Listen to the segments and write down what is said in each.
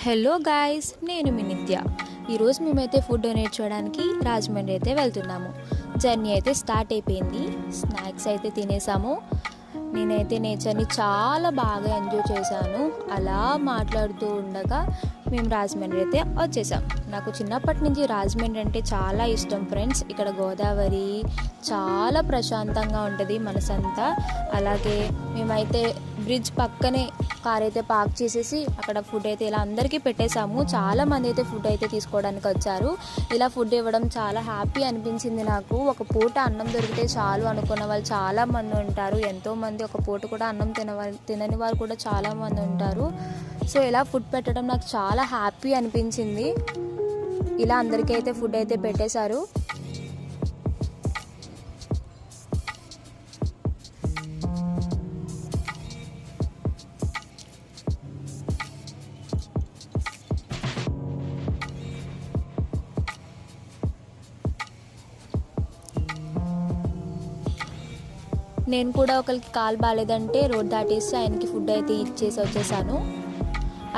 Hello guys, నేను మీ నిత్య. ఈరోజు మేమైతే ఫుడ్ డొనేట్ చేయడానికి రాజమండ్రి అయితే వెళ్తున్నాము. జర్నీ అయితే స్టార్ట్ అయిపోయింది. స్నాక్స్ అయితే తినేసాము. నేనైతే నేచర్ని చాలా బాగా ఎంజాయ్ చేశాను. అలా మాట్లాడుతూ ఉండగా మేము రాజమండ్రి అయితే వచ్చేసాం. నాకు చిన్నప్పటి నుంచి రాజమండ్రి అంటే చాలా ఇష్టం ఫ్రెండ్స్. ఇక్కడ గోదావరి చాలా ప్రశాంతంగా ఉంటుంది మనసంతా. అలాగే మేమైతే బ్రిడ్జ్ పక్కనే కార్ అయితే పార్క్ చేసేసి అక్కడ ఫుడ్ అయితే ఇలా అందరికీ పెట్టేశాము. చాలా మంది అయితే ఫుడ్ అయితే తీసుకోవడానికి వచ్చారు. ఇలా ఫుడ్ ఇవ్వడం చాలా హ్యాపీ అనిపించింది నాకు. ఒక పూట అన్నం దొరికితే చాలు అనుకున్న వాళ్ళు చాలా మంది ఉంటారు. ఎంతోమంది ఒక పూట కూడా అన్నం తినని వారు కూడా చాలా మంది ఉంటారు. సో ఇలా ఫుడ్ పెట్టడం నాకు చాలా హ్యాపీ అనిపించింది. ఇలా అందరికీ అయితే ఫుడ్ అయితే పెట్టేశారు. నేను కూడా ఒకరికి కాలు బాగాలేదంటే రోడ్ దాటేసి ఆయనకి ఫుడ్ అయితే ఇచ్చేసి వచ్చేసాను.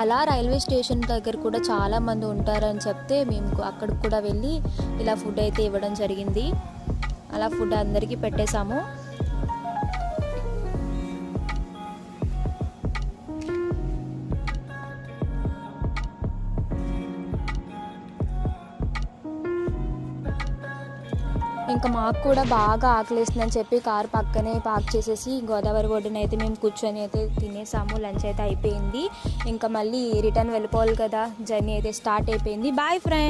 అలా రైల్వే స్టేషన్ దగ్గర కూడా చాలామంది ఉంటారని చెప్తే మేము అక్కడికి కూడా వెళ్ళి ఇలా ఫుడ్ అయితే ఇవ్వడం జరిగింది. అలా ఫుడ్ అందరికీ పెట్టేశాము. ఇంకా మాకు కూడా బాగా ఆకలిస్తుందని చెప్పి కారు పక్కనే పార్క్ చేసేసి గోదావరి ఒడ్డున అయితే మేము కూర్చొని అయితే తినేసాము. లంచ్ అయితే అయిపోయింది. ఇంకా మళ్ళీ రిటర్న్ వెళ్ళిపోవాలి కదా. జర్నీ అయితే స్టార్ట్ అయిపోయింది. Boy friends.